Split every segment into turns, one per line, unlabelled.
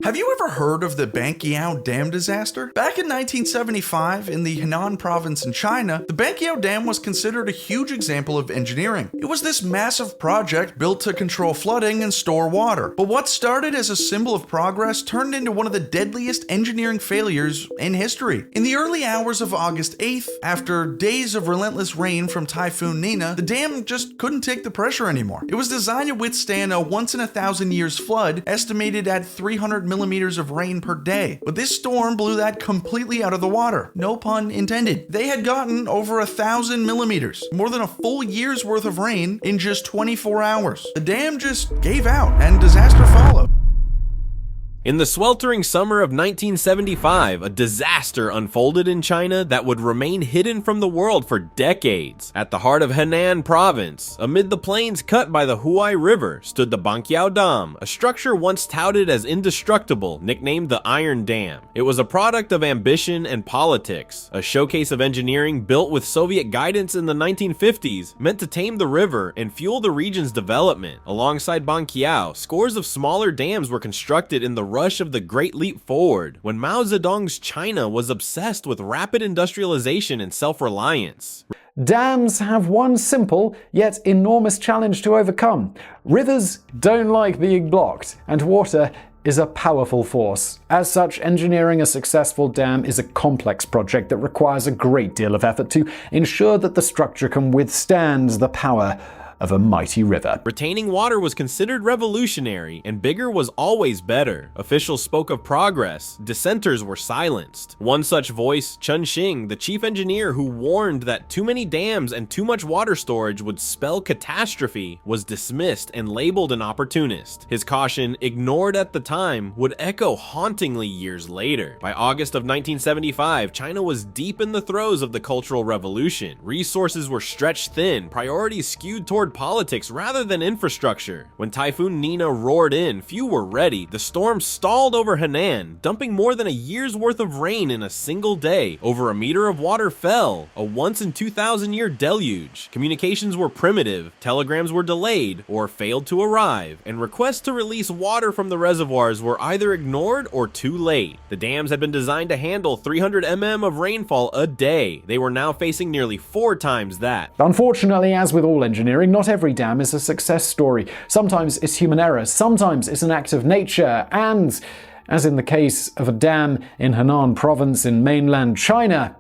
Have you ever heard of the Banqiao Dam disaster? Back in 1975, in the Henan province in China, the Banqiao Dam was considered a huge example of engineering. It was this massive project built to control flooding and store water. But what started as a symbol of progress turned into one of the deadliest engineering failures in history. In the early hours of August 8th, after days of relentless rain from Typhoon Nina, the dam just couldn't take the pressure anymore. It was designed to withstand a once-in-a-thousand-years flood, estimated at 300 millimeters of rain per day. But this storm blew that completely out of the water. No pun intended. They had gotten over 1,000 millimeters, more than a full year's worth of rain in just 24 hours. The dam just gave out, and disaster followed.
In the sweltering summer of 1975, a disaster unfolded in China that would remain hidden from the world for decades. At the heart of Henan province, amid the plains cut by the Huai River, stood the Banqiao Dam, a structure once touted as indestructible, nicknamed the Iron Dam. It was a product of ambition and politics, a showcase of engineering built with Soviet guidance in the 1950s, meant to tame the river and fuel the region's development. Alongside Banqiao, scores of smaller dams were constructed in the rush of the Great Leap Forward, when Mao Zedong's China was obsessed with rapid industrialization and self-reliance.
Dams have one simple, yet enormous challenge to overcome. Rivers don't like being blocked, and water is a powerful force. As such, engineering a successful dam is a complex project that requires a great deal of effort to ensure that the structure can withstand the power of a mighty river.
Retaining water was considered revolutionary, and bigger was always better. Officials spoke of progress, dissenters were silenced. One such voice, Chen Xing, the chief engineer who warned that too many dams and too much water storage would spell catastrophe, was dismissed and labeled an opportunist. His caution, ignored at the time, would echo hauntingly years later. By August of 1975, China was deep in the throes of the Cultural Revolution. Resources were stretched thin, priorities skewed toward politics rather than infrastructure. When Typhoon Nina roared in, few were ready. The storm stalled over Henan, dumping more than a year's worth of rain in a single day. Over a meter of water fell, a once-in-2,000-year deluge. Communications were primitive, telegrams were delayed or failed to arrive, and requests to release water from the reservoirs were either ignored or too late. The dams had been designed to handle 300 mm of rainfall a day. They were now facing nearly 4 times that.
Unfortunately, as with all engineering, not every dam is a success story. Sometimes it's human error, sometimes it's an act of nature, and, as in the case of a dam in Henan province in mainland China,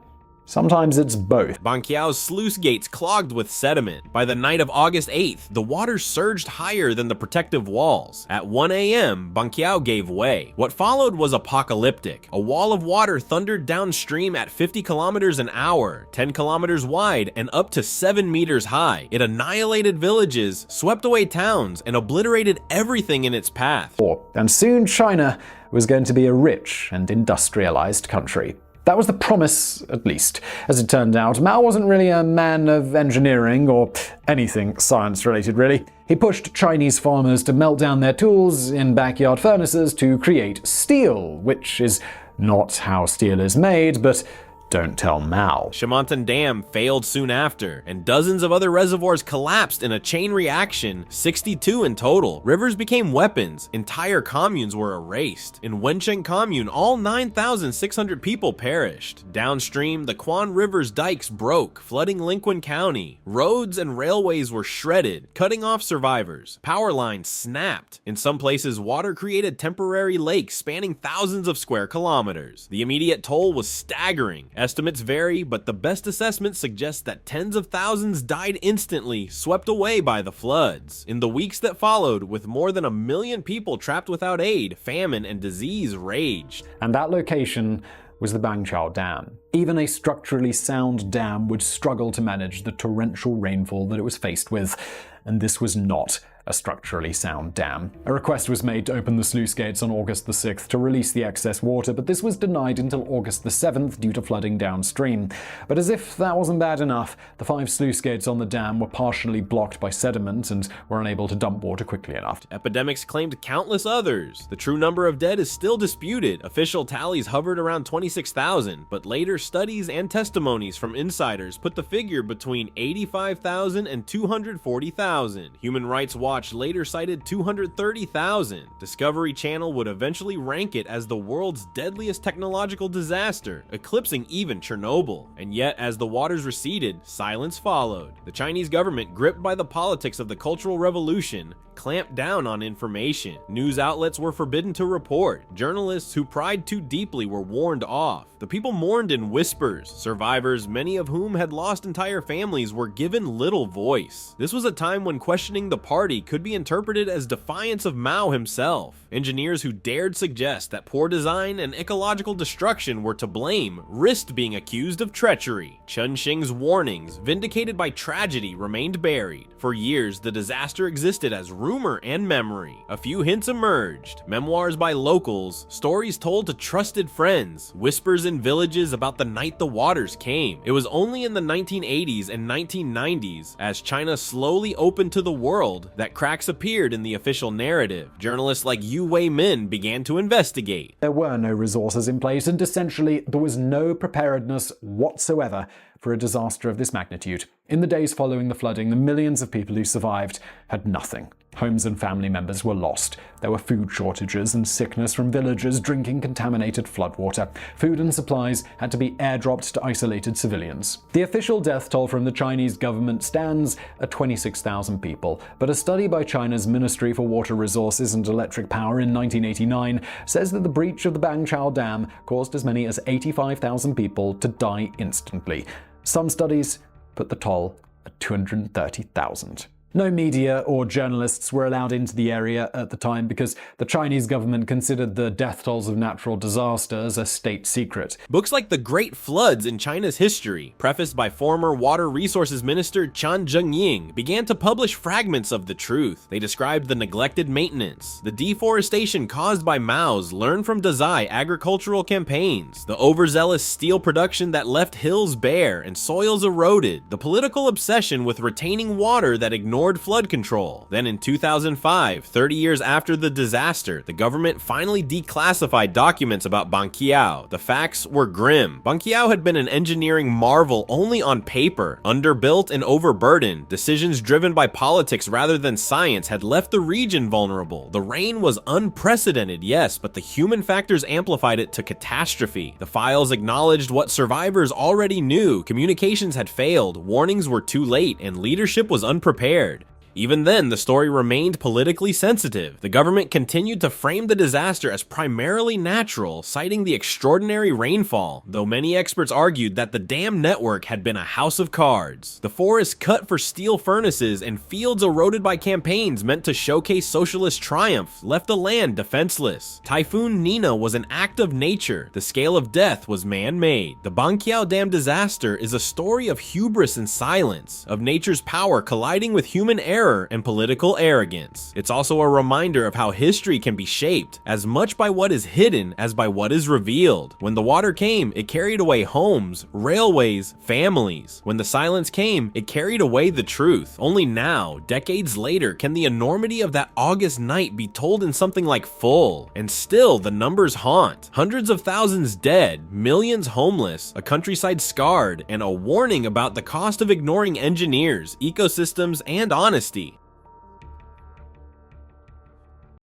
sometimes it's both.
Banqiao's sluice gates clogged with sediment. By the night of August 8th, the water surged higher than the protective walls. At 1 a.m., Banqiao gave way. What followed was apocalyptic. A wall of water thundered downstream at 50 kilometers an hour, 10 kilometers wide, and up to 7 meters high. It annihilated villages, swept away towns, and obliterated everything in its path.
And soon China was going to be a rich and industrialized country. That was the promise, at least. As it turned out, Mao wasn't really a man of engineering or anything science-related, really. He pushed Chinese farmers to melt down their tools in backyard furnaces to create steel, which is not how steel is made, but don't tell Mao.
Shimantan Dam failed soon after, and dozens of other reservoirs collapsed in a chain reaction, 62 in total. Rivers became weapons, entire communes were erased. In Wencheng Commune, all 9,600 people perished. Downstream, the Quan River's dikes broke, flooding Linquan County. Roads and railways were shredded, cutting off survivors. Power lines snapped. In some places, water created temporary lakes spanning thousands of square kilometers. The immediate toll was staggering. Estimates vary, but the best assessment suggests that tens of thousands died instantly, swept away by the floods. In the weeks that followed, with more than 1 million people trapped without aid, famine and disease raged.
And that location was the Banqiao Dam. Even a structurally sound dam would struggle to manage the torrential rainfall that it was faced with, and this was not a structurally sound dam. A request was made to open the sluice gates on August the 6th to release the excess water, but this was denied until August the 7th due to flooding downstream. But as if that wasn't bad enough, the 5 sluice gates on the dam were partially blocked by sediment and were unable to dump water quickly enough.
Epidemics claimed countless others. The true number of dead is still disputed. Official tallies hovered around 26,000, but later studies and testimonies from insiders put the figure between 85,000 and 240,000. Human Rights Watch Watch later cited 230,000. Discovery Channel would eventually rank it as the world's deadliest technological disaster, eclipsing even Chernobyl. And yet, as the waters receded, silence followed. The Chinese government, gripped by the politics of the Cultural Revolution, clamped down on information. News outlets were forbidden to report. Journalists who pried too deeply were warned off. The people mourned in whispers. Survivors, many of whom had lost entire families, were given little voice. This was a time when questioning the party could be interpreted as defiance of Mao himself. Engineers who dared suggest that poor design and ecological destruction were to blame risked being accused of treachery. Chen Xing's warnings, vindicated by tragedy, remained buried. For years, the disaster existed as rumor and memory. A few hints emerged: memoirs by locals, stories told to trusted friends, whispers in villages about the night the waters came. It was only in the 1980s and 1990s, as China slowly opened to the world, that cracks appeared in the official narrative. Journalists like Yu Wei-min began to investigate.
There were no resources in place, and essentially there was no preparedness whatsoever for a disaster of this magnitude. In the days following the flooding, the millions of people who survived had nothing. Homes and family members were lost. There were food shortages and sickness from villagers drinking contaminated floodwater. Food and supplies had to be airdropped to isolated civilians. The official death toll from the Chinese government stands at 26,000 people, but a study by China's Ministry for Water Resources and Electric Power in 1989 says that the breach of the Banqiao Dam caused as many as 85,000 people to die instantly. Some studies put the toll at 230,000. No media or journalists were allowed into the area at the time because the Chinese government considered the death tolls of natural disasters a state secret.
Books like The Great Floods in China's History, prefaced by former Water Resources Minister Chan Zhengying, began to publish fragments of the truth. They described the neglected maintenance, the deforestation caused by Mao's learn from Dazai agricultural campaigns, the overzealous steel production that left hills bare and soils eroded, the political obsession with retaining water that ignored flood control. Then in 2005, 30 years after the disaster, the government finally declassified documents about Banqiao. The facts were grim. Banqiao had been an engineering marvel only on paper. Underbuilt and overburdened, decisions driven by politics rather than science had left the region vulnerable. The rain was unprecedented, yes, but the human factors amplified it to catastrophe. The files acknowledged what survivors already knew. Communications had failed, warnings were too late, and leadership was unprepared. Even then, the story remained politically sensitive. The government continued to frame the disaster as primarily natural, citing the extraordinary rainfall, though many experts argued that the dam network had been a house of cards. The forests cut for steel furnaces and fields eroded by campaigns meant to showcase socialist triumph left the land defenseless. Typhoon Nina was an act of nature. The scale of death was man-made. The Banqiao Dam disaster is a story of hubris and silence, of nature's power colliding with human error and political arrogance. It's also a reminder of how history can be shaped as much by what is hidden as by what is revealed. When the water came, it carried away homes, railways, families. When the silence came, it carried away the truth. Only now, decades later, can the enormity of that August night be told in something like full. And still, the numbers haunt. Hundreds of thousands dead, millions homeless, a countryside scarred, and a warning about the cost of ignoring engineers, ecosystems, and honesty.